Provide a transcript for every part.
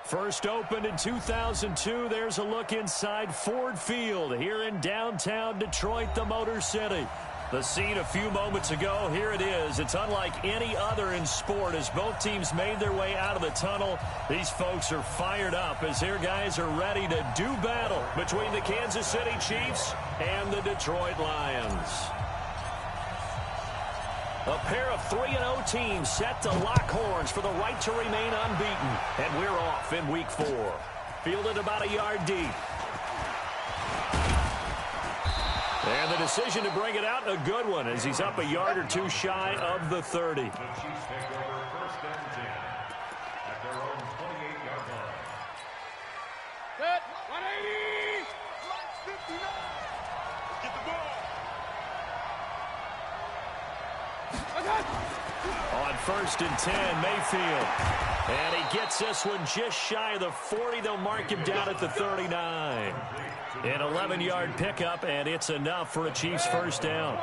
First opened in 2002, there's a look inside Ford Field here in downtown Detroit, the Motor City. The scene a few moments ago, here it is. It's unlike any other in sport as both teams made their way out of the tunnel. These folks are fired up as their guys are ready to do battle between the Kansas City Chiefs and the Detroit Lions. A pair of 3-0 teams set to lock horns for the right to remain unbeaten. And we're off in week 4. Fielded about a yard deep. And the decision to bring it out, a good one, as he's up a yard or two shy of the 30. The Chiefs take over first and 10 at their own 28-yard line. Set, 180! 59! Get the ball! On first and 10, Mayfield. And he gets this one just shy of the 40. They'll mark him down at the 39. An 11-yard pickup, and it's enough for a Chiefs first down.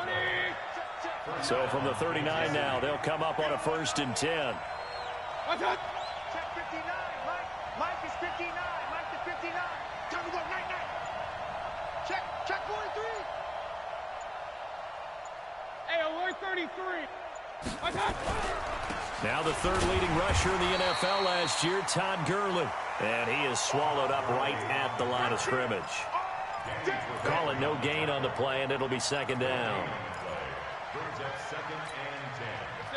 So from the 39 now, they'll come up on a first and 10. Check 59, Mike is 59. Mike is 59. Time to go, night. Check 43. Hey, alert 33. Now the third leading rusher in the NFL last year, Todd Gurley. And he is swallowed up right at the line of scrimmage. Call it no gain on the play, and it'll be second down.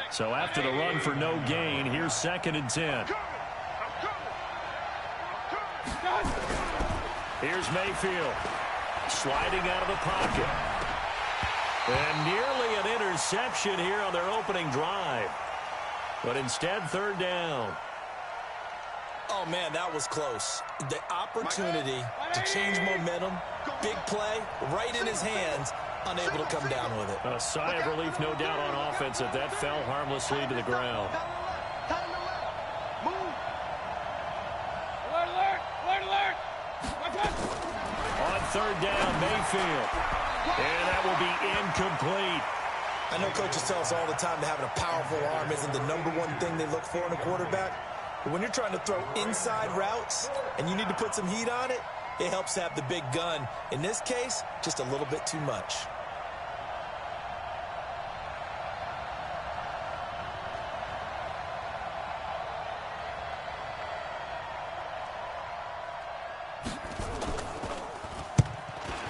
So after the run for no gain, here's second and 10. Here's Mayfield. Sliding out of the pocket. And nearly an interception here on their opening drive. But instead, third down. Oh, man, that was close. The opportunity to change momentum, big play, right in his hands, unable to come down with it. A sigh of relief, no doubt, on offense that fell harmlessly to the ground. Alert! On third down, Mayfield. And that will be incomplete. I know coaches tell us all the time that having a powerful arm isn't the #1 thing they look for in a quarterback. But when you're trying to throw inside routes and you need to put some heat on it, it helps to have the big gun. In this case, just a little bit too much.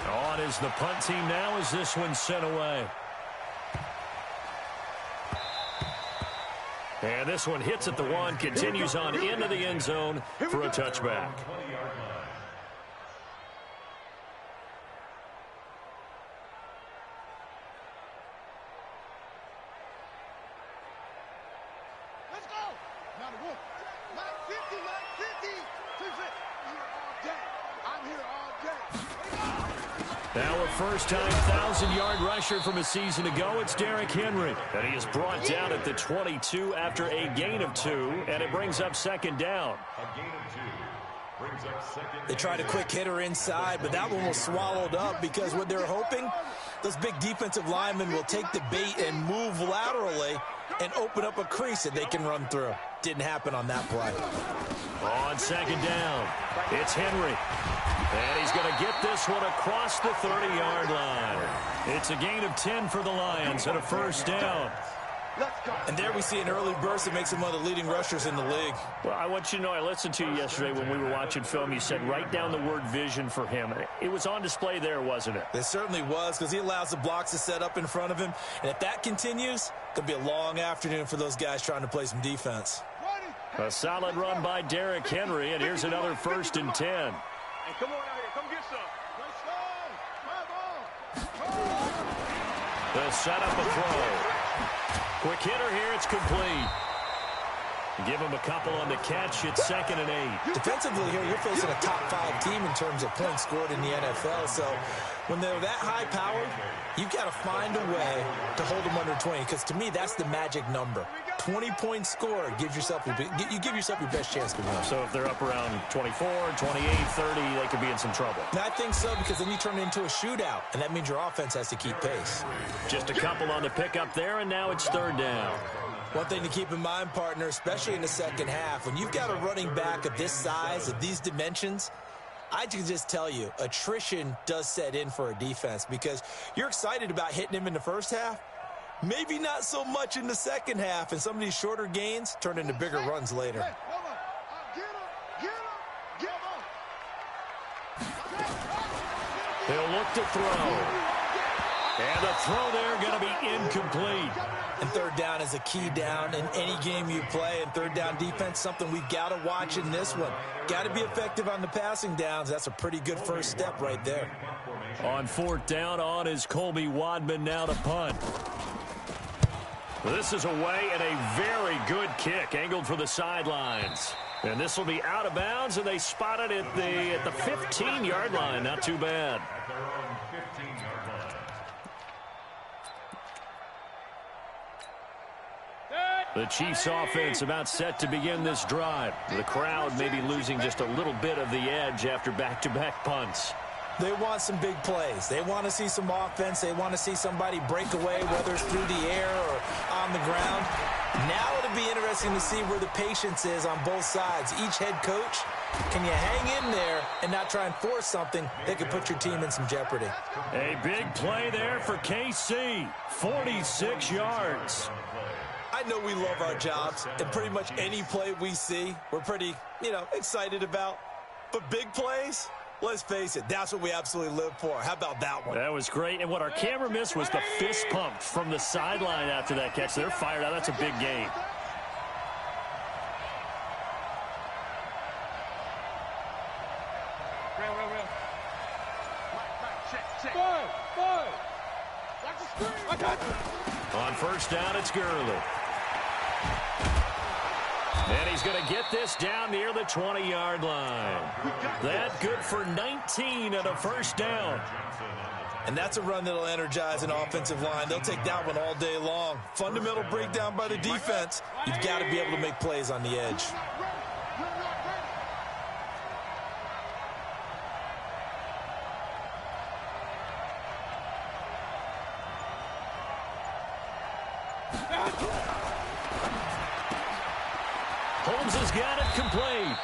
On is the punt team now as this one's sent away. And this one hits at the 1, continues on into the end zone for a touchback. Let's go! Now the wolf. 950. I'm here all day. Now a first-time 1,000-yard rusher from a season ago, it's Derrick Henry. And he is brought down at the 22 after a gain of 2, and it brings up second down. A gain of 2 brings up second. They tried a quick hitter inside, but that one was swallowed up because what they're hoping, those big defensive linemen will take the bait and move laterally and open up a crease that they can run through. Didn't happen on that play. On second down, it's Henry. And he's going to get this one across the 30-yard line. It's a gain of 10 for the Lions and a first down. And there we see an early burst that makes him one of the leading rushers in the league. Well, I want you to know, I listened to you yesterday when we were watching film. You said write down the word vision for him. It was on display there, wasn't it? It certainly was, because he allows the blocks to set up in front of him. And if that continues, it'll be a long afternoon for those guys trying to play some defense. A solid run by Derrick Henry, and here's another first and 10. Hey, come on out here. Come get some. The setup, a throw. Quick hitter here, it's complete. Give him a couple on the catch. It's second and 8. Defensively here, you're facing a top-5 team in terms of points scored in the NFL. So when they're that high-powered, you've got to find a way to hold them under 20. Because to me, that's the magic number. 20 points scored gives yourself you give yourself your best chance to win. So if they're up around 24, 28, 30, they could be in some trouble. And I think so, because then you turn it into a shootout, and that means your offense has to keep pace. Just a couple on the pickup there, and now it's third down. One thing to keep in mind, partner, especially in the second half, when you've got a running back of this size, of these dimensions, I can just tell you, attrition does set in for a defense because you're excited about hitting him in the first half. Maybe not so much in the second half, and some of these shorter gains turn into bigger runs later. He'll look to throw. And the throw there going to be incomplete. And third down is a key down in any game you play. And third down defense, something we've got to watch in this one. Got to be effective on the passing downs. That's a pretty good first step right there. On fourth down, on is Colby Wadman now to punt. This is away and a very good kick, angled for the sidelines. And this will be out of bounds, and they spot it at the 15-yard line. Not too bad. The Chiefs offense about set to begin this drive. The crowd maybe losing just a little bit of the edge after back-to-back punts. They want some big plays. They want to see some offense. They want to see somebody break away, whether it's through the air or on the ground. Now it'll be interesting to see where the patience is on both sides. Each head coach, can you hang in there and not try and force something that could put your team in some jeopardy? A big play there for KC. 46 yards. I know we love our jobs, and pretty much any play we see, we're pretty, excited about. But big plays, let's face it, that's what we absolutely live for. How about that one? That was great, and what our camera missed was the fist pump from the sideline after that catch. They're fired out. That's a big game. On first down, it's Gurley. And he's going to get this down near the 20-yard line. That good for 19 and a first down. And that's a run that'll energize an offensive line. They'll take that one all day long. Fundamental breakdown by the defense. You've got to be able to make plays on the edge. Holmes has got it complete.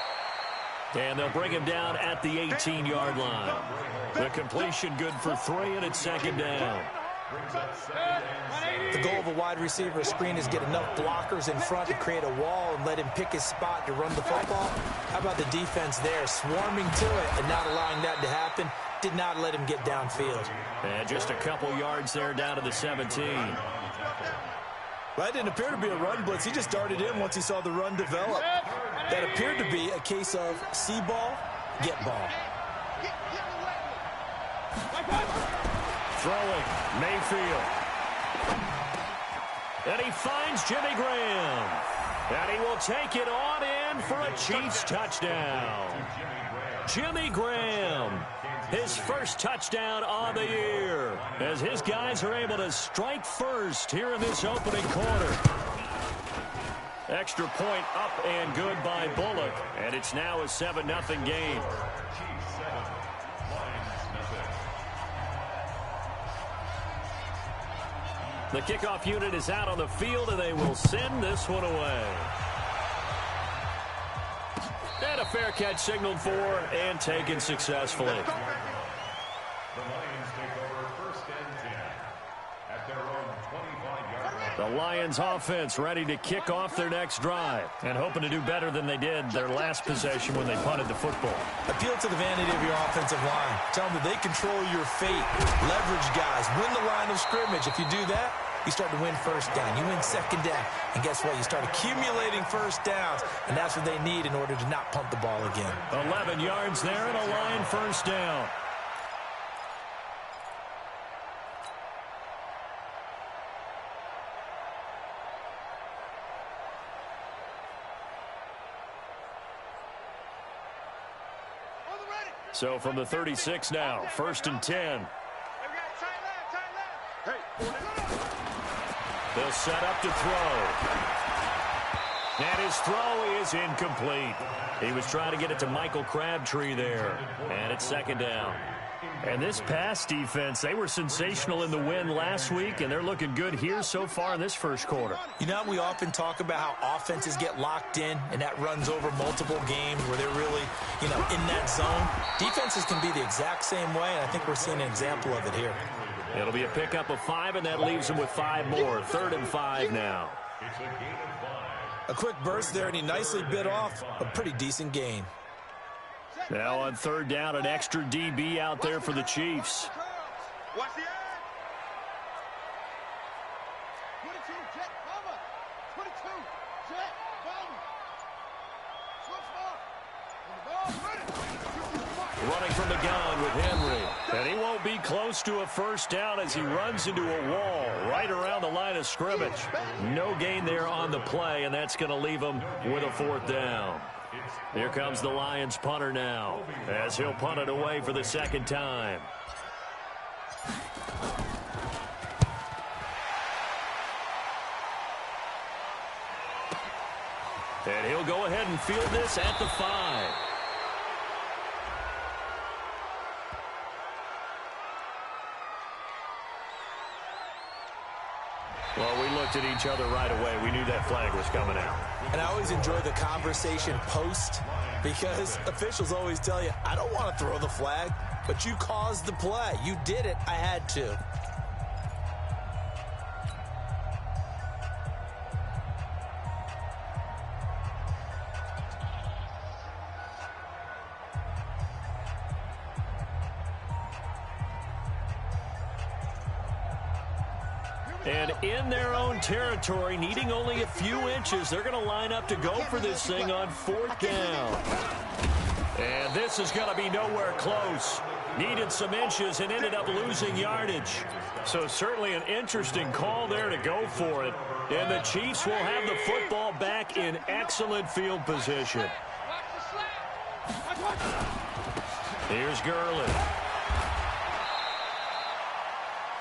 And they'll bring him down at the 18-yard line. The completion good for 3, and it's second down. The goal of a wide receiver screen is get enough blockers in front to create a wall and let him pick his spot to run the football. How about the defense there, swarming to it and not allowing that to happen? Did not let him get downfield. And just a couple yards there down to the 17. That didn't appear to be a run blitz. He just darted in once he saw the run develop. That appeared to be a case of see ball, get ball. Throwing, Mayfield. And he finds Jimmy Graham. And he will take it on in for a Chiefs touchdown. Jimmy Graham, his first touchdown on the year, as his guys are able to strike first here in this opening quarter. Extra point up and good by Bullock, and it's now a 7-0 game. The kickoff unit is out on the field, and they will send this one away. And a fair catch signaled for and taken successfully. The Lions take over first and 10 at their own 25-yard line. The Lions offense ready to kick off their next drive and hoping to do better than they did their last possession when they punted the football. Appeal to the vanity of your offensive line. Tell them that they control your fate. Leverage guys. Win the line of scrimmage. If you do that, you start to win first down. You win second down. And guess what? You start accumulating first downs. And that's what they need in order to not punt the ball again. 11 yards there and a Lion first down. So from the 36 now, first and 10. They'll set up to throw. And his throw is incomplete. He was trying to get it to Michael Crabtree there. And it's second down. And this pass defense, they were sensational in the win last week, and they're looking good here so far in this first quarter. You know, we often talk about how offenses get locked in, and that runs over multiple games where they're really, in that zone. Defenses can be the exact same way, and I think we're seeing an example of it here. It'll be a pickup of 5, and that leaves them with 5 more. 3rd and 5 now. A quick burst there, and he nicely bit off a pretty decent gain. Now on 3rd down, an extra DB out there for the Chiefs. Watch the end. 22, jet, bomber. 22, jet, bomber. Running from the gun with Henry. And he won't be close to a first down as he runs into a wall right around the line of scrimmage. No gain there on the play, and that's going to leave him with a 4th down. Here comes the Lions punter now as he'll punt it away for the 2nd time. And he'll go ahead and field this at the 5. Well, we looked at each other right away. We knew that flag was coming out. And I always enjoy the conversation post because officials always tell you, I don't want to throw the flag, but you caused the play. You did it. I had to. And in their own territory, needing only a few inches, they're going to line up to go for this thing on 4th down. And this is going to be nowhere close. Needed some inches and ended up losing yardage. So certainly an interesting call there to go for it. And the Chiefs will have the football back in excellent field position. Here's Gurley.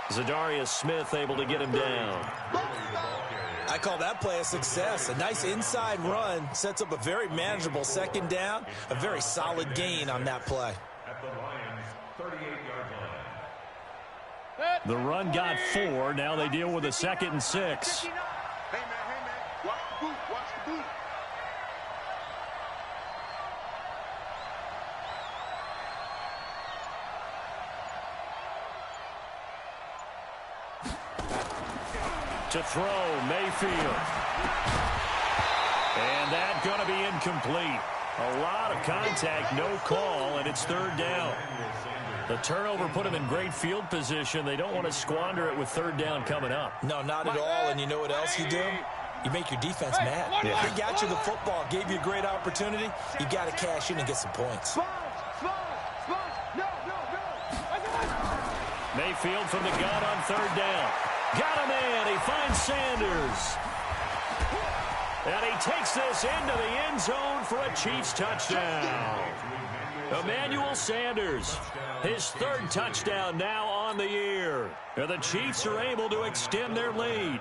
Zadarius Smith able to get him down. I call that play a success. A nice inside run sets up a very manageable 2nd down. A very solid gain on that play. At the Lions' 38-yard line. The run got 4. Now they deal with a 2nd and 6. Hey, man, watch the boot, watch the boot. To throw, Mayfield. And that going to be incomplete. A lot of contact, no call, and it's 3rd down. The turnover put him in great field position. They don't want to squander it with 3rd down coming up. No, not at all. And you know what else you do? You make your defense mad. Yeah. They got you the football, gave you a great opportunity. You got to cash in and get some points. Mayfield from the gun on 3rd down. Got him in. He finds Sanders. And he takes this into the end zone for a Chiefs touchdown. Emmanuel Sanders, his 3rd touchdown now on the year. And the Chiefs are able to extend their lead.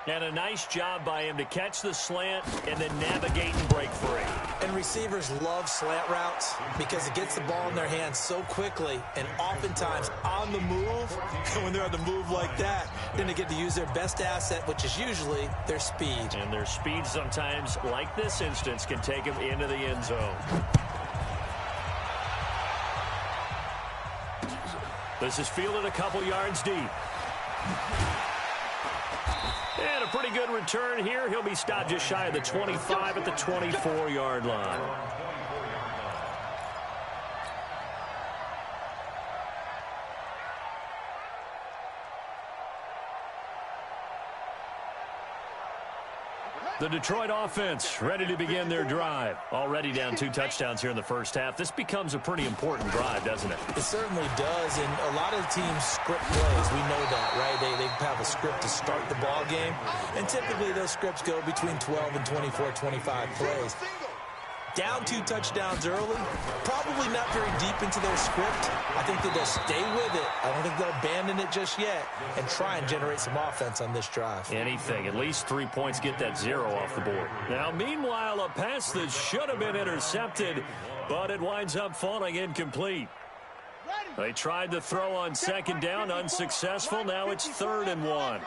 And a nice job by him to catch the slant and then navigate and break free. And receivers love slant routes because it gets the ball in their hands so quickly and oftentimes on the move. And when they're on the move like that, then they get to use their best asset, which is usually their speed. And their speed sometimes, like this instance, can take them into the end zone. This is fielded a couple yards deep. And a pretty good return here. He'll be stopped just shy of the 25 at the 24-yard line. The Detroit offense ready to begin their drive. Already down 2 touchdowns here in the first half. This becomes a pretty important drive, doesn't it? It certainly does, and a lot of the teams script plays. We know that, right? They have a script to start the ball game, and typically those scripts go between 12 and 24, 25 plays. Down 2 touchdowns early, probably not very deep into their script. I think that they'll stay with it. I don't think they'll abandon it just yet and try and generate some offense on this drive. Anything. At least 3 points, get that 0 off the board. Now, meanwhile, a pass that should have been intercepted, but it winds up falling incomplete. Ready. They tried to throw on second down, unsuccessful. Now it's 3rd and 1.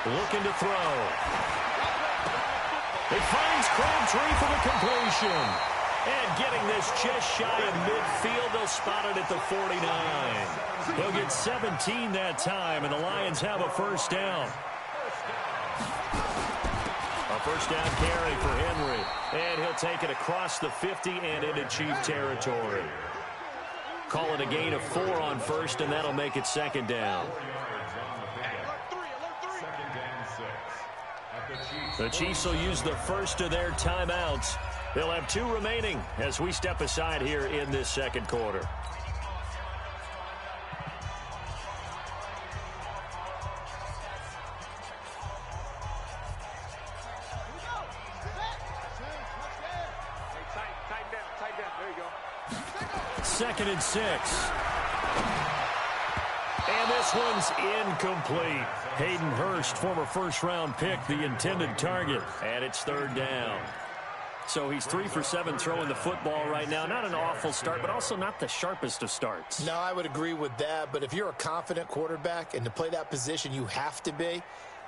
Looking to throw. He finds Crabtree for the completion. And getting this just shy of midfield, they'll spot it at the 49. He'll get 17 that time, and the Lions have a first down. A first down carry for Henry. And he'll take it across the 50 and into Chief territory. Call it a gain of 4 on first, and that'll make it 2nd down. The Chiefs will use the first of their timeouts. They'll have 2 remaining as we step aside here in this 2nd quarter. Second and 6. And this one's incomplete. Hayden Hurst, former first-round pick, the intended target. And it's 3rd down. So he's 3 for 7 throwing the football right now. Not an awful start, but also not the sharpest of starts. No, I would agree with that. But if you're a confident quarterback and to play that position, you have to be.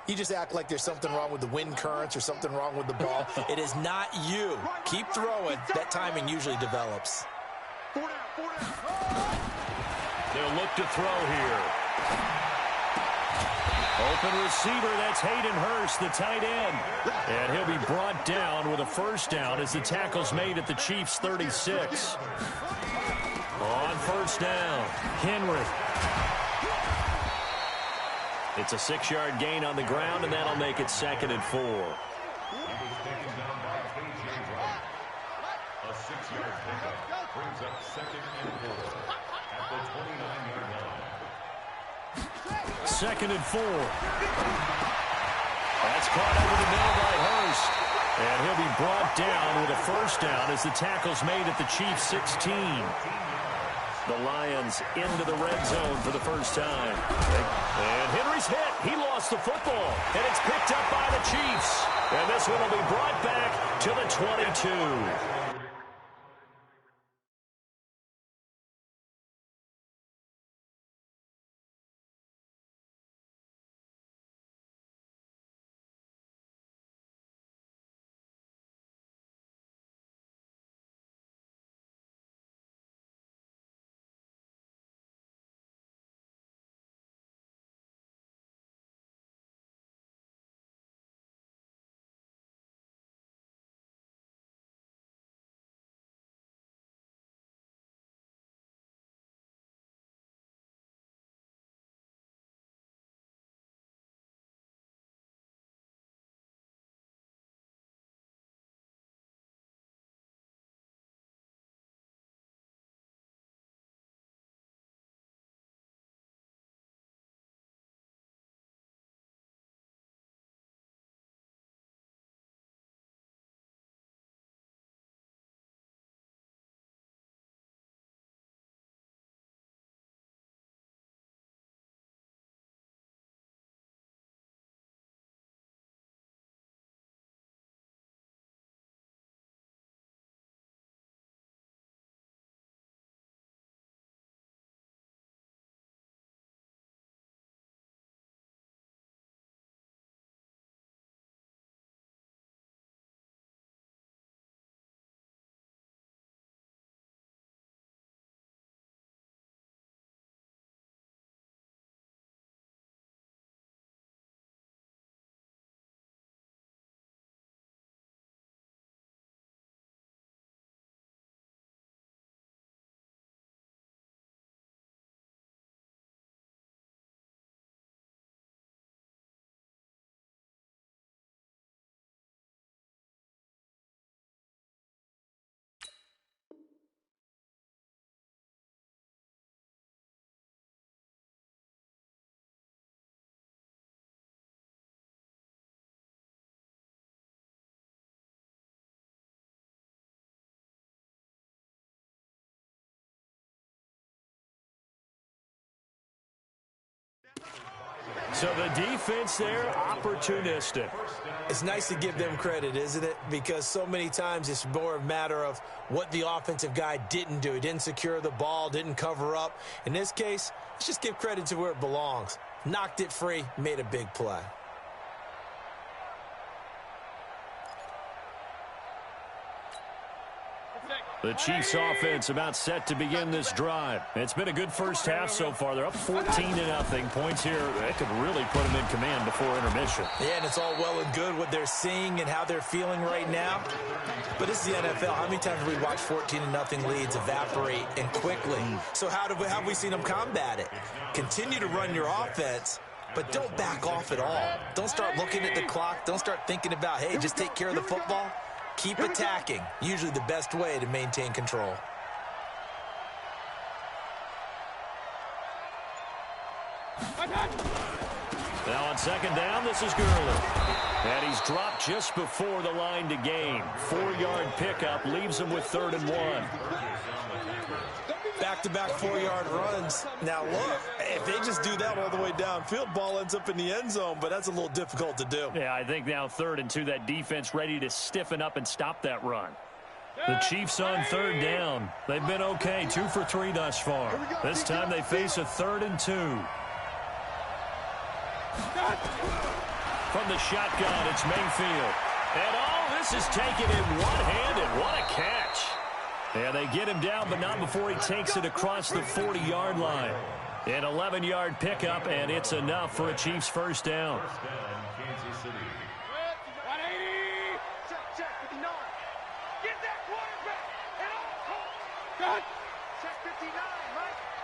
You just act like there's something wrong with the wind currents or something wrong with the ball. It is not you. Keep throwing. That timing usually develops. They'll look to throw here. Open receiver, that's Hayden Hurst, the tight end. And he'll be brought down with a first down as the tackle's made at the Chiefs' 36. On first down, Henry. It's a 6-yard gain on the ground, and that'll make it 2nd and 4. He was taken down by KJ Wright. A 6-yard pickup brings up 2nd and 4 at the 29-yard line. 2nd and 4. That's caught over the middle by Hurst. And he'll be brought down with a first down as the tackle's made at the Chiefs' 16. The Lions into the red zone for the first time. And Henry's hit. He lost the football. And it's picked up by the Chiefs. And this one will be brought back to the 22. So the defense there, opportunistic. It's nice to give them credit, isn't it? Because so many times it's more a matter of what the offensive guy didn't do. He didn't secure the ball, didn't cover up. In this case, let's just give credit to where it belongs. Knocked it free, made a big play. The Chiefs offense about set to begin this drive. It's been a good first half so far. They're up 14-0. Points here, that could really put them in command before intermission. Yeah, and it's all well and good what they're seeing and how they're feeling right now. But this is the NFL. How many times have we watched 14-0 leads evaporate and quickly? So how have we seen them combat it? Continue to run your offense, but don't back off at all. Don't start looking at the clock. Don't start thinking about, hey, just take care of the football. Keep attacking, usually the best way to maintain control. Now on second down, this is Gurley. And he's dropped just before the line to gain. 4-yard pickup leaves him with 3rd and 1. Back-to-back 4-yard runs. Now, look, if they just do that all the way downfield, ball ends up in the end zone, but that's a little difficult to do. Yeah, I think now 3rd and 2, that defense ready to stiffen up and stop that run. The Chiefs on 3rd down. They've been okay, 2 for 3 thus far. This time they face a 3rd and 2. From the shotgun, it's Mayfield. And this is taken in one-handed. What a catch. Yeah, they get him down, but not before he takes it across the 40-yard line. An 11-yard pickup, and it's enough for a Chiefs first down. Kansas City. 180. Check 59. Get that quarterback. And all. Check 59.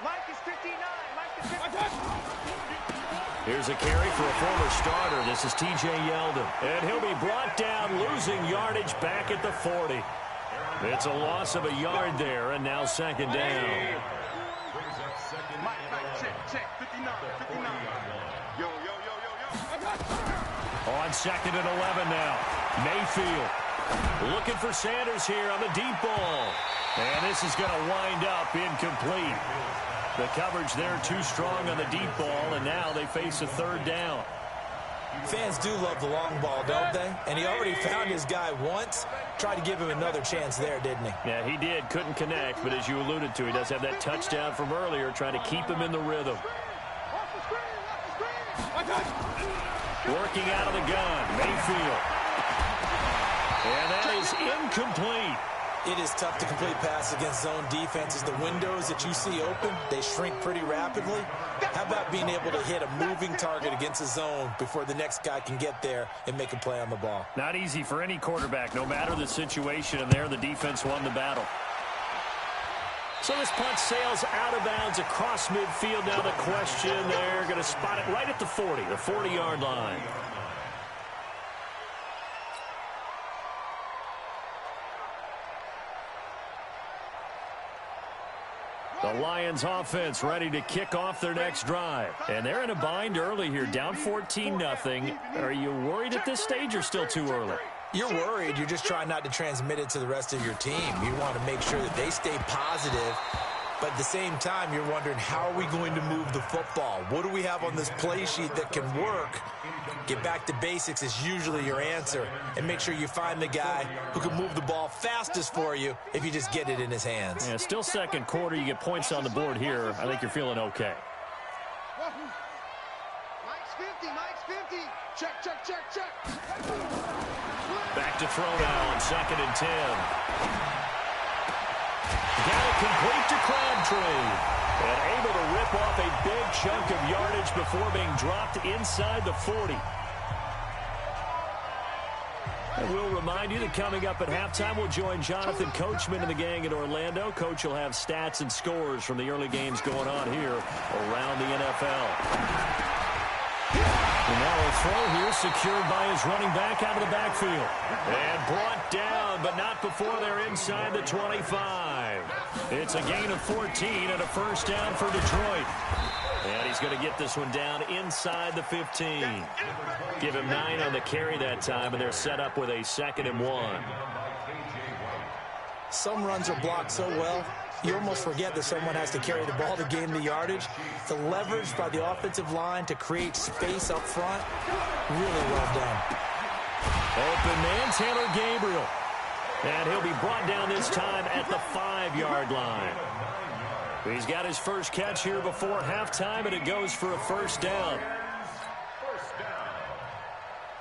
Mike is 59. Mike is 59. Here's a carry for a former starter. This is T.J. Yeldon. And he'll be brought down, losing yardage back at the 40. It's a loss of a yard there, and now second down. Mike, check. 59. Yo. On 2nd and 11 now. Mayfield looking for Sanders here on the deep ball. And this is going to wind up incomplete. The coverage there too strong on the deep ball, and now they face a 3rd down. Fans do love the long ball, don't they? And he already found his guy once. Tried to give him another chance there, didn't he? Yeah, he did. Couldn't connect, but as you alluded to, he does have that touchdown from earlier, trying to keep him in the rhythm. Working out of the gun, Mayfield. And that is incomplete. It is tough to complete pass against zone defenses. The windows that you see open, they shrink pretty rapidly. How about being able to hit a moving target against a zone before the next guy can get there and make a play on the ball? Not easy for any quarterback, no matter the situation, and there the defense won the battle. So this punt sails out of bounds across midfield. Now the question, they're going to spot it right at the 40, the 40-yard line. The Lions offense ready to kick off their next drive. And they're in a bind early here, down 14-0. Are you worried at this stage or still too early? You're worried. You're just trying not to transmit it to the rest of your team. You want to make sure that they stay positive. But at the same time, you're wondering, how are we going to move the football? What do we have on this play sheet that can work? Get back to basics is usually your answer. And make sure you find the guy who can move the ball fastest for you if you just get it in his hands. Yeah, still second quarter. You get points on the board here. I think you're feeling okay. Mike's 50. Check. Back to throw now on 2nd and 10. Got it complete to Crabtree. And able to rip off a big chunk of yardage before being dropped inside the 40. And we'll remind you that coming up at halftime, we'll join Jonathan Coachman and the gang in Orlando. Coach will have stats and scores from the early games going on here around the NFL. And now a throw here secured by his running back out of the backfield. And brought down, but not before they're inside the 25. It's a gain of 14 and a first down for Detroit. And he's going to get this one down inside the 15. Give him 9 on the carry that time, and they're set up with a 2nd and 1. Some runs are blocked so well, you almost forget that someone has to carry the ball to gain the yardage. The leverage by the offensive line to create space up front, really well done. Open man, Taylor Gabriel. And he'll be brought down this time at the 5-yard line. He's got his first catch here before halftime, and it goes for a first down. First down.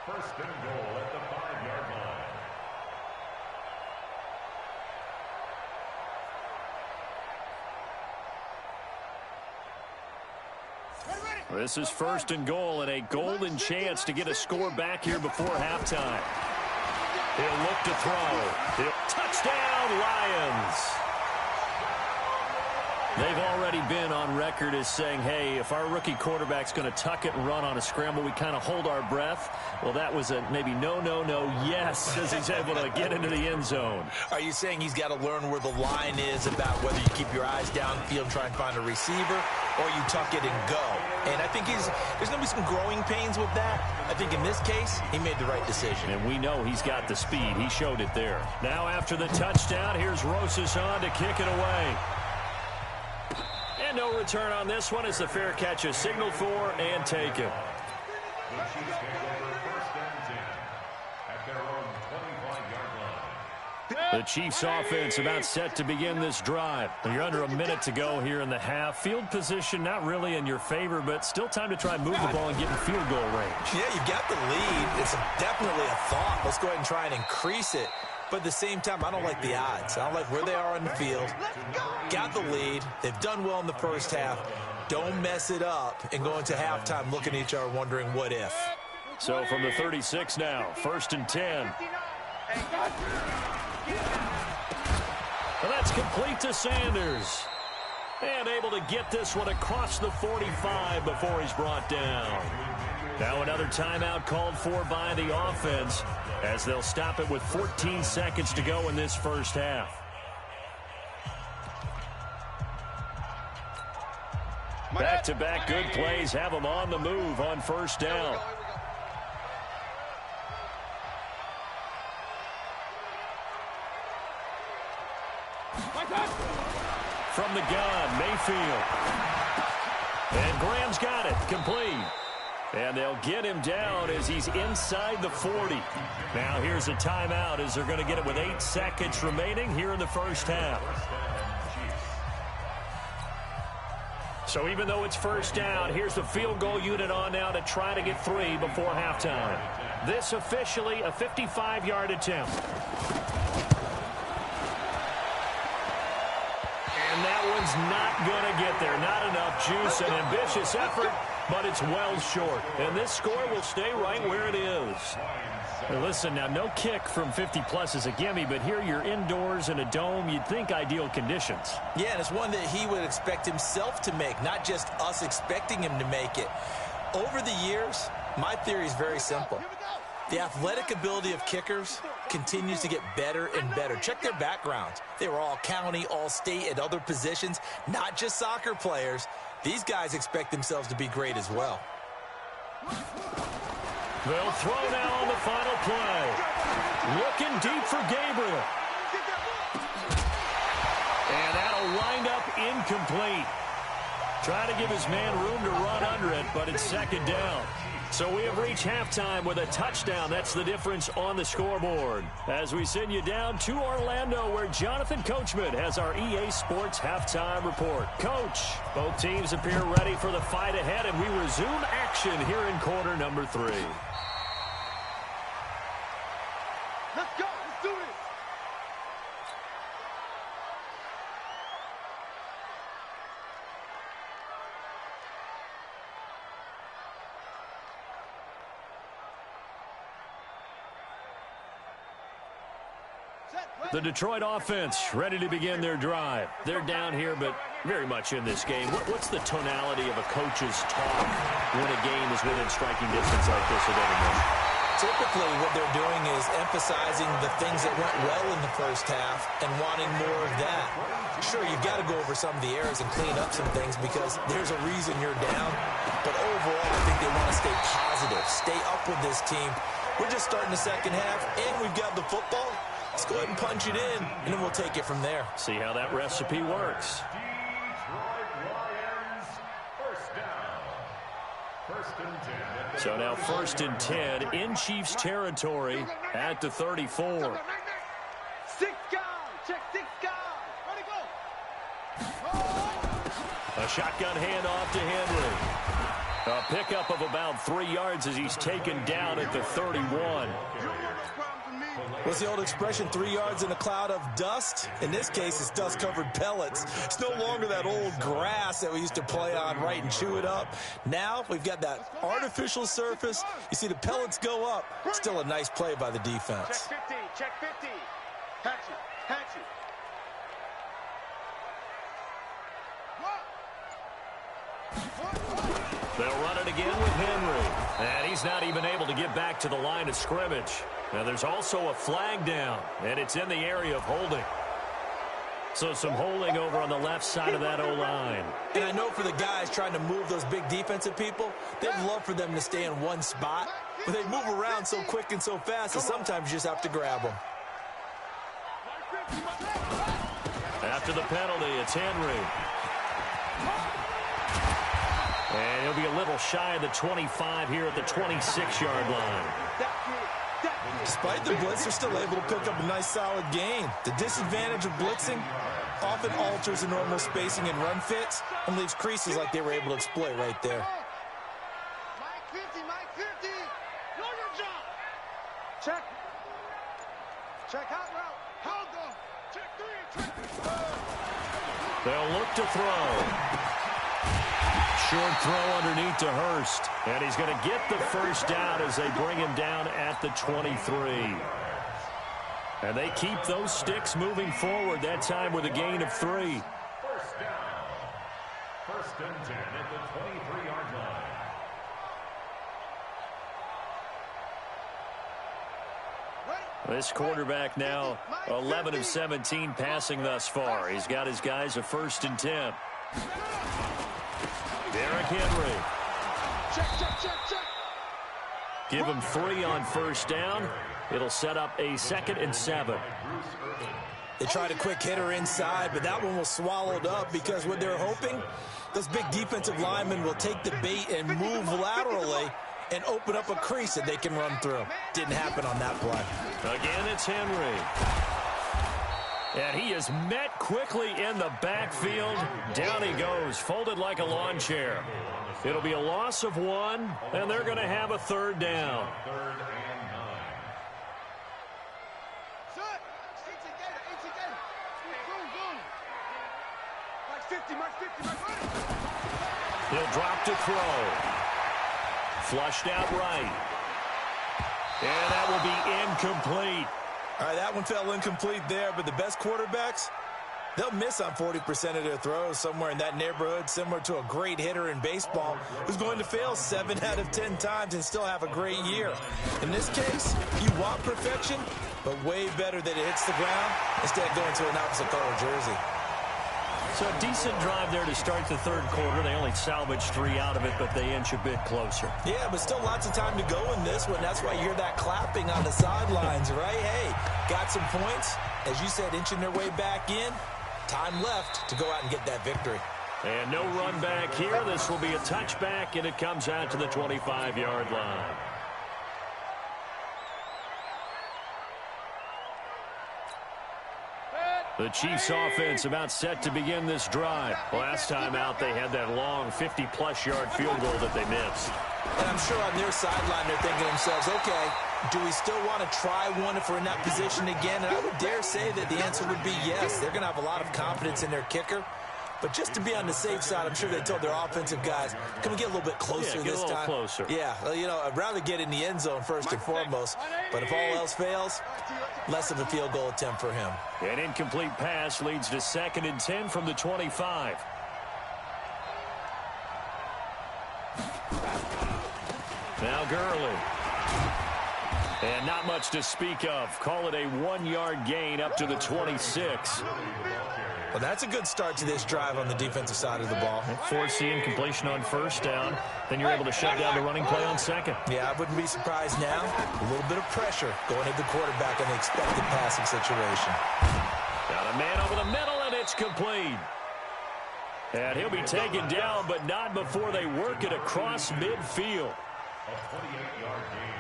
First and goal at the 5-yard line. This is first and goal, and a golden chance to get a score back here before halftime. He'll look to throw. Touchdown, Lions. They've already been on record as saying, hey, if our rookie quarterback's going to tuck it and run on a scramble, we kind of hold our breath. Well, that was a maybe no, yes, as he's able to get into the end zone. Are you saying he's got to learn where the line is about whether you keep your eyes downfield and try and find a receiver, or you tuck it and go? And I think there's going to be some growing pains with that. I think in this case, he made the right decision. And we know he's got the speed. He showed it there. Now after the touchdown, here's Rosas on to kick it away. And no return on this one as the fair catch is signaled for and taken. The Chiefs take over first and 10 at their own 25-yard line. The Chiefs offense about set to begin this drive. You're under a minute to go here in the half. Field position not really in your favor, but still time to try and move the ball and get in field goal range. Yeah, you've got the lead. It's definitely a thought. Let's go ahead and try and increase it. But at the same time, I don't like the odds. I don't like where they are on the field. Got the lead. They've done well in the first half. Don't mess it up and go into halftime looking at each other wondering what if. So from the 36 now, first and 10. And that's complete to Sanders. And able to get this one across the 45 before he's brought down. Now another timeout called for by the offense as they'll stop it with 14 seconds to go in this first half. Back-to-back good plays have them on the move on first down. From the gun, Mayfield. And Graham's got it, complete. And they'll get him down as he's inside the 40. Now here's a timeout as they're going to get it with 8 seconds remaining here in the first half. So even though it's first down, here's the field goal unit on now to try to get 3 before halftime. This officially a 55-yard attempt. And that one's not going to get there. Not enough juice, an ambitious effort, but it's well short. And this score will stay right where it is. Well, listen, now no kick from 50-plus is a gimme, but here you're indoors in a dome. You'd think ideal conditions. Yeah, and it's one that he would expect himself to make, not just us expecting him to make it. Over the years, my theory is very simple. The athletic ability of kickers continues to get better and better. Check their backgrounds. They were all county, all state, at other positions, not just soccer players. These guys expect themselves to be great as well. They'll throw now on the final play. Looking deep for Gabriel. And that'll wind up incomplete. Trying to give his man room to run under it, but it's second down. So we have reached halftime with a touchdown. That's the difference on the scoreboard. As we send you down to Orlando, where Jonathan Coachman has our EA Sports halftime report. Coach, both teams appear ready for the fight ahead, and we resume action here in quarter number 3. Let's go. Let's do this. The Detroit offense ready to begin their drive. They're down here, but very much in this game. What's the tonality of a coach's talk when a game is within striking distance like this at any moment? Typically, what they're doing is emphasizing the things that went well in the first half and wanting more of that. Sure, you've got to go over some of the errors and clean up some things because there's a reason you're down. But overall, I think they want to stay positive, stay up with this team. We're just starting the second half, and we've got the football. Let's go ahead and punch it in, and then we'll take it from there. See how that recipe works. So now 1st and 10 in Chiefs territory at the 34. 6 guys. Check 6 guys. Ready, go. A shotgun handoff to Henry. A pickup of about 3 yards as he's taken down at the 31. What's the old expression, 3 yards in a cloud of dust? In this case, it's dust-covered pellets. It's no longer that old grass that we used to play on, right, and chew it up. Now we've got that artificial surface. You see the pellets go up. Still a nice play by the defense. Check 50. Check 50. Hatch it. Hatch it. They'll run it again with Henry. And he's not even able to get back to the line of scrimmage. Now there's also a flag down, and it's in the area of holding. So some holding over on the left side of that O-line. And I know for the guys trying to move those big defensive people, they'd love for them to stay in one spot. But they move around so quick and so fast that sometimes you just have to grab them. After the penalty, it's Henry. And he'll be a little shy of the 25 here at the 26-yard line. Despite the blitz, they're still able to pick up a nice solid gain. The disadvantage of blitzing often alters the normal spacing and run fits and leaves creases like they were able to exploit right there. Mike 50. Know your job. Check. Check out route. Hold on. Check 3. They'll look to throw. Short throw underneath to Hurst. And he's going to get the first down as they bring him down at the 23. And they keep those sticks moving forward, that time with a gain of 3. First down. 1st and 10 at the 23-yard line. This quarterback now 11 of 17 passing thus far. He's got his guys a 1st and 10. Derrick Henry. Check. Give him 3 on 1st down. It'll set up a 2nd and 7. They tried a quick hitter inside, but that one was swallowed up because what they're hoping, those big defensive linemen will take the bait and move laterally and open up a crease that they can run through. Didn't happen on that play. Again, it's Henry. And he is met quickly in the backfield. Down he goes, folded like a lawn chair. It'll be a loss of 1, and they're going to have a 3rd down. 3rd and 9. He'll drop to throw. Flushed out right. And that will be incomplete. All right, that one fell incomplete there, but the best quarterbacks, they'll miss on 40% of their throws, somewhere in that neighborhood, similar to a great hitter in baseball who's going to fail 7 out of 10 times and still have a great year. In this case, you want perfection, but way better that it hits the ground instead of going to an opposite color jersey. So a decent drive there to start the 3rd quarter. They only salvaged 3 out of it, but they inch a bit closer. Yeah, but still lots of time to go in this one. That's why you hear that clapping on the sidelines, right? Hey, got some points. As you said, inching their way back in. Time left to go out and get that victory. And no run back here. This will be a touchback, and it comes out to the 25-yard line. The Chiefs offense about set to begin this drive. Last time out, they had that long 50-plus yard field goal that they missed. And I'm sure on their sideline, they're thinking to themselves, okay, do we still want to try one if we're in that position again? And I would dare say that the answer would be yes. They're going to have a lot of confidence in their kicker. But just to be on the safe side, I'm sure they told their offensive guys, can we get a little bit closer this time? Get a little closer. Yeah, well, you know, I'd rather get in the end zone first and foremost. But if all else fails, less of a field goal attempt for him. An incomplete pass leads to 2nd and 10 from the 25. Now Gurley. And not much to speak of. Call it a 1-yard gain up to the 26. Well, that's a good start to this drive on the defensive side of the ball. Forcing completion on first down. Then you're able to shut down the running play on second. Yeah, I wouldn't be surprised now. A little bit of pressure going at the quarterback in the expected passing situation. Got a man over the middle, and it's complete. And he'll be taken down, but not before they work it across midfield. A 28-yard gain.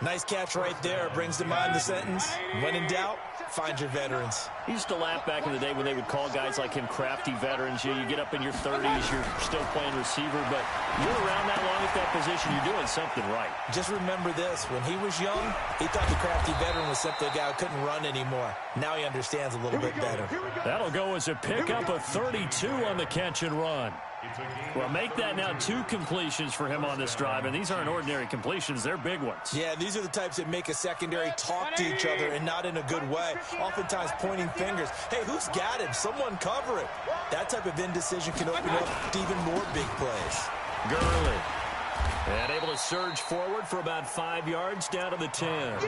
Nice catch right there. Brings to mind the sentence, when in doubt, find your veterans. He used to laugh back in the day when they would call guys like him crafty veterans. You get up in your 30s, you're still playing receiver, but you're around that long at that position, you're doing something right. Just remember this. When he was young, he thought the crafty veteran was simply a guy who couldn't run anymore. Now he understands a little bit better. That'll go as a pickup of 32 on the catch and run. Well, make that now 2 completions for him on this drive, and these aren't ordinary completions. They're big ones. Yeah, these are the types that make a secondary talk to each other and not in a good way. Oftentimes pointing fingers. Hey, who's got him? Someone cover it. That type of indecision can open up to even more big plays. Gurley. And able to surge forward for about 5 yards down to the 10.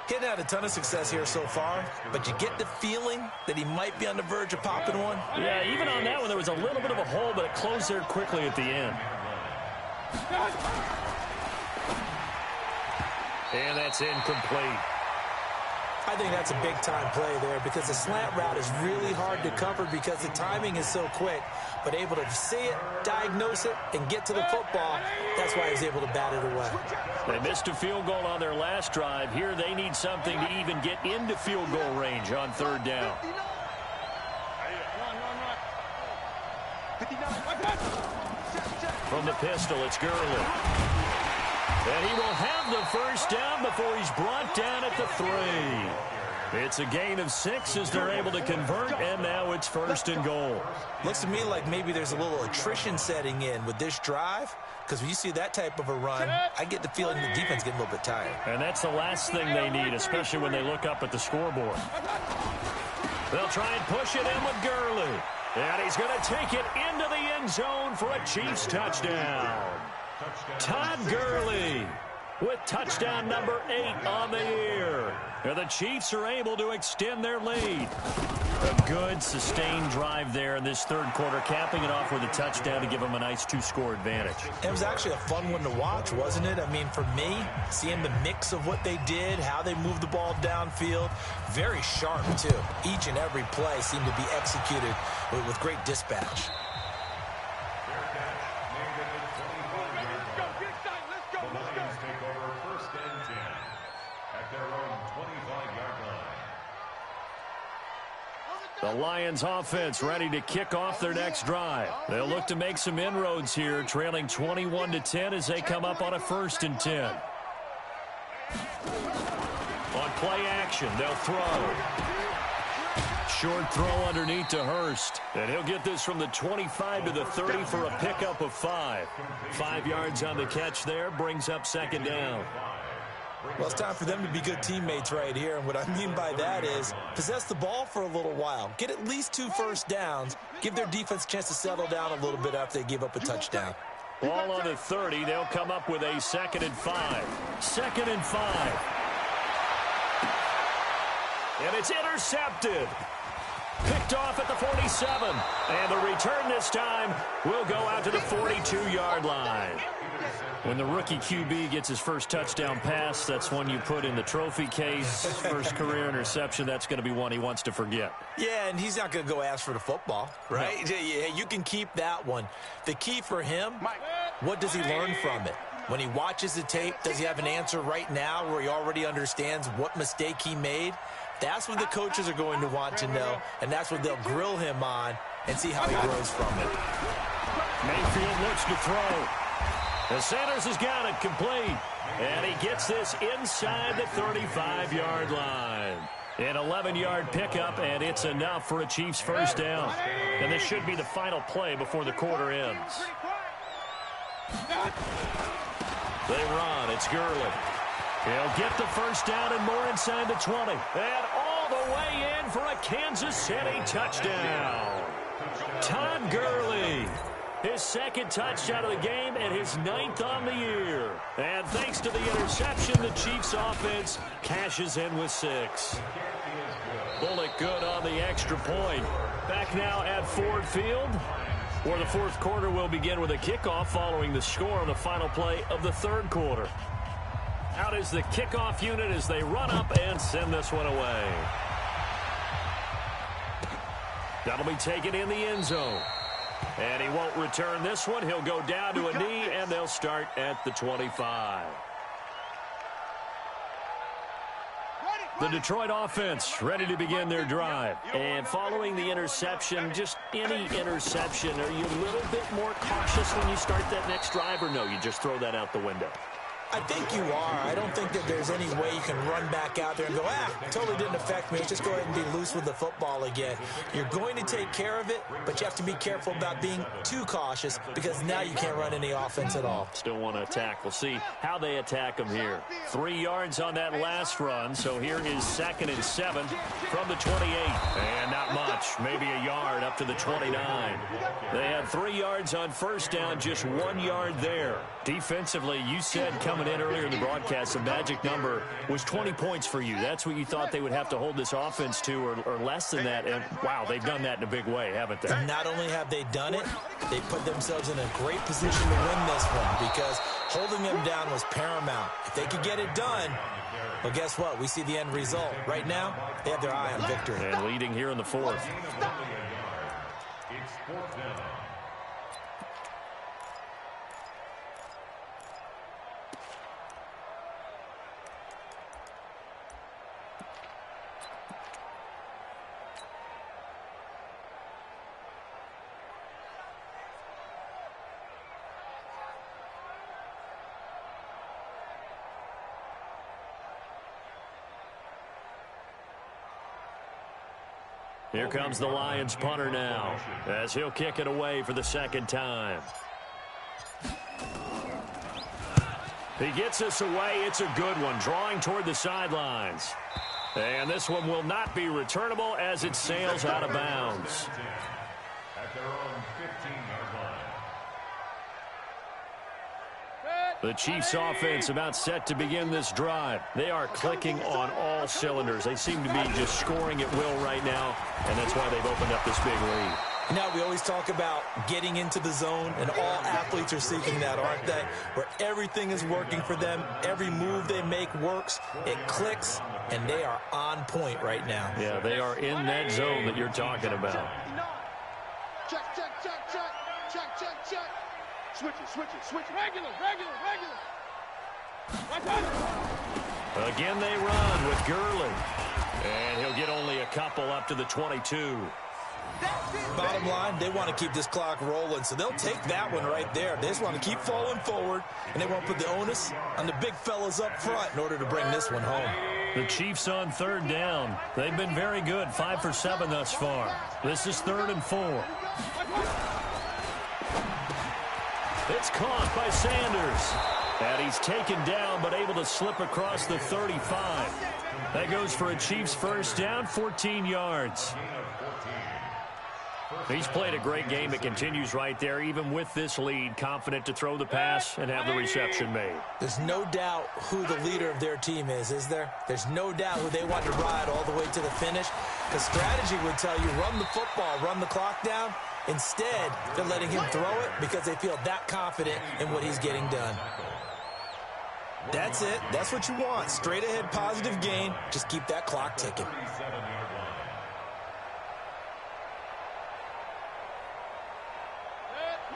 Hitting had a ton of success here so far, but you get the feeling that he might be on the verge of popping one. Yeah, even on that one, there was a little bit of a hole, but it closed there quickly at the end. And that's incomplete. I think that's a big-time play there because the slant route is really hard to cover because the timing is so quick. But able to see it, diagnose it, and get to the football, that's why he was able to bat it away. They missed a field goal on their last drive. Here they need something to even get into field goal range on 3rd down. From the pistol, it's Gurley. And he will have the first down before he's brought down at the 3. It's a gain of 6 as they're able to convert, and now it's 1st and goal. Looks to me like maybe there's a little attrition setting in with this drive, because when you see that type of a run, I get the feeling the defense getting a little bit tired. And that's the last thing they need, especially when they look up at the scoreboard. They'll try and push it in with Gurley. And he's going to take it into the end zone for a Chiefs touchdown. Todd Gurley with touchdown number 8 on the year. And the Chiefs are able to extend their lead. A good, sustained drive there in this 3rd quarter, capping it off with a touchdown to give them a nice 2-score advantage. It was actually a fun one to watch, wasn't it? I mean, for me, seeing the mix of what they did, how they moved the ball downfield, very sharp, too. Each and every play seemed to be executed with great dispatch. The Lions offense ready to kick off their next drive. They'll look to make some inroads here, trailing 21-10 as they come up on a 1st and 10. On play action, they'll throw. Short throw underneath to Hurst. And he'll get this from the 25 to the 30 for a pickup of 5. 5 yards on the catch there, brings up 2nd down. Well, it's time for them to be good teammates right here. And what I mean by that is possess the ball for a little while. Get at least 2 first downs. Give their defense a chance to settle down a little bit after they give up a touchdown. Ball on the 30. They'll come up with a 2nd and 5. 2nd and 5. And it's intercepted. Picked off at the 47. And the return this time will go out to the 42-yard line. When the rookie QB gets his first touchdown pass, that's one you put in the trophy case. First career interception, that's going to be one he wants to forget. Yeah, and he's not going to go ask for the football, right? No. Yeah, you can keep that one. The key for him, what does he learn from it? When he watches the tape, does he have an answer right now where he already understands what mistake he made? That's what the coaches are going to want to know, and that's what they'll grill him on and see how he grows from it. Mayfield looks to throw. And Sanders has got it complete. And he gets this inside the 35-yard line. An 11-yard pickup, and it's enough for a Chiefs first down. And this should be the final play before the quarter ends. They run. It's Gurley. He'll get the first down and more inside the 20. And all the way in for a Kansas City touchdown. Todd Gurley His second touchdown of the game and his 9th on the year. And thanks to the interception, the Chiefs offense cashes in with 6. Bullock good on the extra point. Back now at Ford Field, where the fourth quarter will begin with a kickoff following the score on the final play of the third quarter. Out is the kickoff unit as they run up and send this one away. That'll be taken in the end zone. And he won't return this one. He'll go down to a knee, and they'll start at the 25. The Detroit offense ready to begin their drive. And following the interception, just any interception, are you a little bit more cautious when you start that next drive, or no, you just throw that out the window? I think you are. I don't think that there's any way you can run back out there and go, totally didn't affect me. Let's just go ahead and be loose with the football again. You're going to take care of it, but you have to be careful about being too cautious because now you can't run any offense at all. Still want to attack. We'll see how they attack them here. 3 yards on that last run, so here is 2nd and 7 from the 28. And not much, maybe a yard up to the 29. They had 3 yards on first down, just 1 yard there. Defensively, you said coming in earlier in the broadcast, the magic number was 20 points for you. That's what you thought they would have to hold this offense to, or less than that. And, wow, they've done that in a big way, haven't they? And not only have they done it, they put themselves in a great position to win this one because holding them down was paramount. If they could get it done, well, guess what? We see the end result. Right now, they have their eye on victory. And leading here in the fourth. It's 4th down. Here comes the Lions punter now as he'll kick it away for the second time. He gets us away. It's a good one, drawing toward the sidelines. And this one will not be returnable as it sails out of bounds. At their own 15-yard line. The Chiefs offense about set to begin this drive. They are clicking on all cylinders. They seem to be just scoring at will right now, and that's why they've opened up this big lead. Now, we always talk about getting into the zone, and all athletes are seeking that, aren't they? Where everything is working for them, every move they make works, it clicks, and they are on point right now. Yeah, they are in that zone that you're talking about. Check, check, check, check, check, check, check. Switch it, switch it, switch it. Regular. Again, they run with Gurley. And he'll get only a couple up to the 22. Bottom line, they want to keep this clock rolling, so they'll take that one right there. They just want to keep falling forward, and they want to put the onus on the big fellas up front in order to bring this one home. The Chiefs on third down. They've been very good, 5 for 7 thus far. This is 3rd and 4. It's caught by Sanders. And he's taken down, but able to slip across the 35. That goes for a Chiefs first down, 14 yards. He's played a great game. It continues right there, even with this lead, confident to throw the pass and have the reception made. There's no doubt who the leader of their team is there? There's no doubt who they want to ride all the way to the finish. Because strategy would tell you, run the football, run the clock down. Instead, they're letting him throw it because they feel that confident in what he's getting done. That's it. That's what you want. Straight ahead positive gain. Just keep that clock ticking.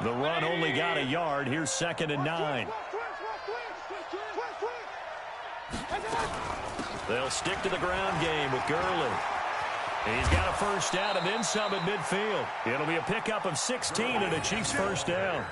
The run only got a yard. Here's 2nd and 9. They'll stick to the ground game with Gurley. He's got a first down and then some at midfield. It'll be a pickup of 16 and a Chiefs first down.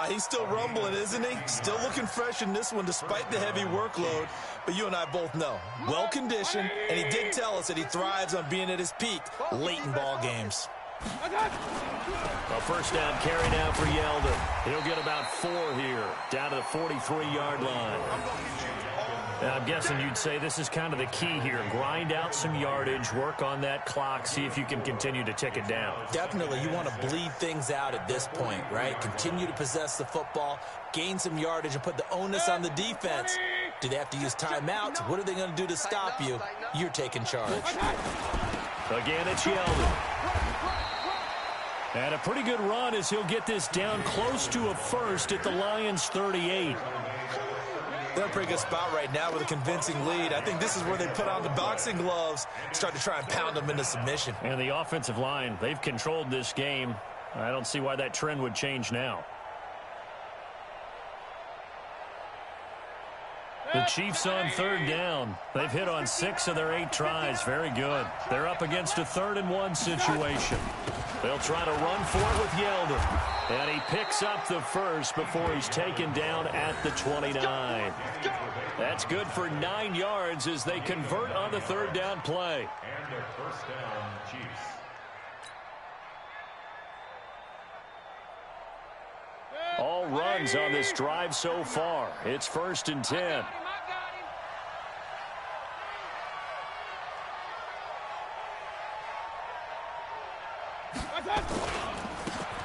He's still rumbling, isn't he? Still looking fresh in this one despite the heavy workload. But you and I both know, well-conditioned, and he did tell us that he thrives on being at his peak late in ball games. A first down carry now for Yeldon. He'll get about 4 here, down to the 43-yard line. I'm guessing you'd say this is kind of the key here. Grind out some yardage, work on that clock, see if you can continue to tick it down. Definitely. You want to bleed things out at this point, right? Continue to possess the football, gain some yardage, and put the onus on the defense. Do they have to use timeouts? What are they going to do to stop you? You're taking charge. Again, it's Yeldon. And a pretty good run as he'll get this down close to a first at the Lions' 38. They're in a pretty good spot right now with a convincing lead. I think this is where they put on the boxing gloves, start to try and pound them into submission. And the offensive line, they've controlled this game. I don't see why that trend would change now. The Chiefs on third down. They've hit on 6 of their 8 tries. Very good. They're up against a 3rd-and-1 situation. They'll try to run for it with Yeldon. And he picks up the first before he's taken down at the 29. That's good for 9 yards as they convert on the 3rd down play. And their first down, Chiefs. All runs on this drive so far. It's 1st and 10.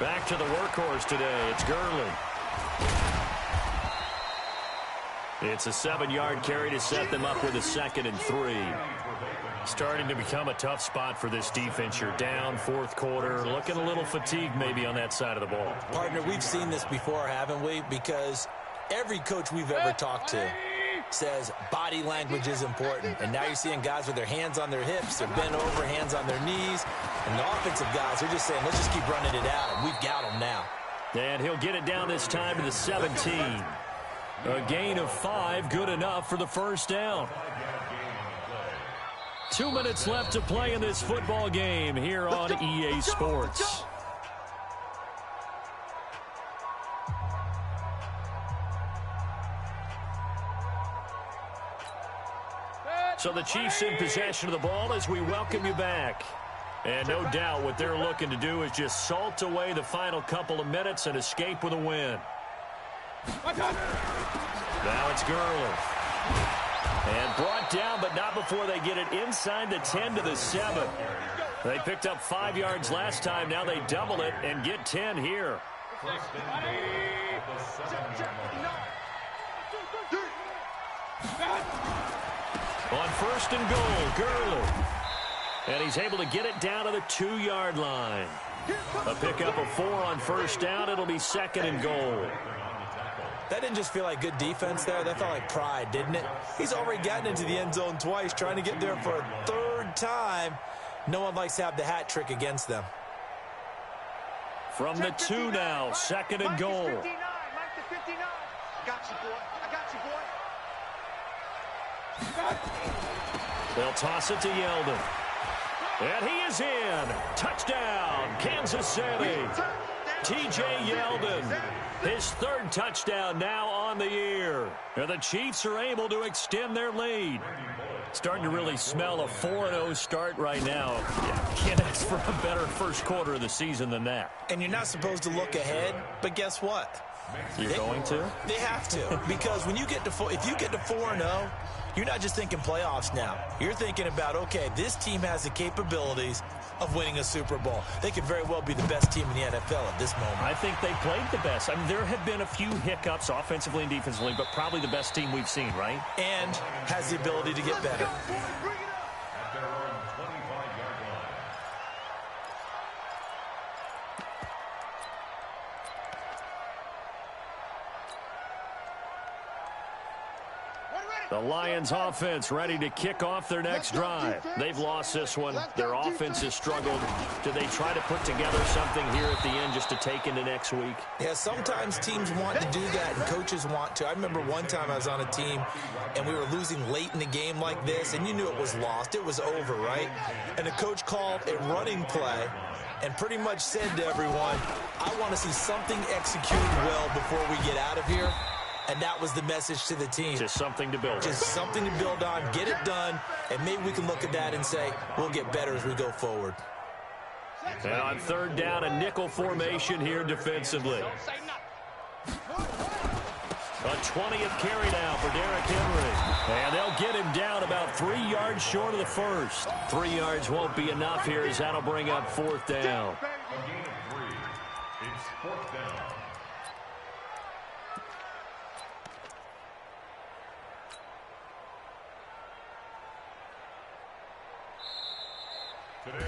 Back to the workhorse today. It's Gurley. It's a 7-yard carry to set them up with a 2nd and 3. Starting to become a tough spot for this defense. You're down 4th quarter, looking a little fatigued maybe on that side of the ball. Partner, we've seen this before, haven't we? Because every coach we've ever talked to says body language is important. And now you're seeing guys with their hands on their hips, they're bent over, hands on their knees. And the offensive guys are just saying, let's just keep running it out, and we've got them now. And he'll get it down this time to the 17. A gain of 5, good enough for the first down. 2 minutes left to play in this football game here on EA Sports. So the Chiefs in possession of the ball as we welcome you back. And no doubt what they're looking to do is just salt away the final couple of minutes and escape with a win. Now it's Gurley. And brought down, but not before they get it inside the 10 to the 7. They picked up 5 yards last time. Now they double it and get 10 here. On 1st and goal, Gurley. And he's able to get it down to the 2-yard line. A pickup of 4 on 1st down. It'll be 2nd and goal. That didn't just feel like good defense there. That felt like pride, didn't it? He's already gotten into the end zone twice, trying to get there for a 3rd time. No one likes to have the hat trick against them. From the 2 now, 2nd and goal. Mike the 59. Got you, boy. I got you, boy. They'll toss it to Yeldon. And he is in. Touchdown, Kansas City. T.J. Yeldon, his 3rd touchdown now on the year. And the Chiefs are able to extend their lead. Starting to really smell a 4-0 start right now. Can't ask for a better first quarter of the season than that. And you're not supposed to look ahead, but guess what? You're going to? They have to, because when you get to if you get to 4-0, you're not just thinking playoffs now. You're thinking about, okay, this team has the capabilities of winning a Super Bowl. They could very well be the best team in the NFL at this moment. I think they played the best. I mean, there have been a few hiccups offensively and defensively, but probably the best team we've seen, right? And has the ability to get better. At their own 25-yard line. The Lions offense ready to kick off their next drive. They've lost this one. Their offense has struggled. Do they try to put together something here at the end just to take into next week? Yeah, sometimes teams want to do that and coaches want to. I remember one time I was on a team and we were losing late in the game like this, and you knew it was lost. It was over, right? And the coach called a running play and pretty much said to everyone, I want to see something executed well before we get out of here. And that was the message to the team. Just something to build on. Just something to build on, get it done, and maybe we can look at that and say, we'll get better as we go forward. And on 3rd down, a nickel formation here defensively. A 20th carry now for Derrick Henry. And they'll get him down about 3 yards short of the first. 3 yards won't be enough here as that'll bring up 4th down. A gain of 3. It's 4th down.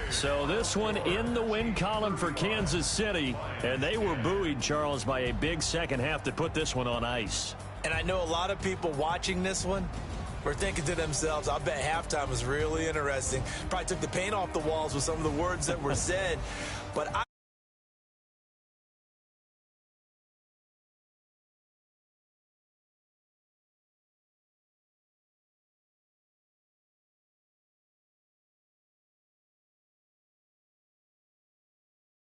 So this one in the win column for Kansas City, and they were buoyed, Charles, by a big second half to put this one on ice. And I know a lot of people watching this one were thinking to themselves, I bet halftime was really interesting. Probably took the paint off the walls with some of the words that were said. But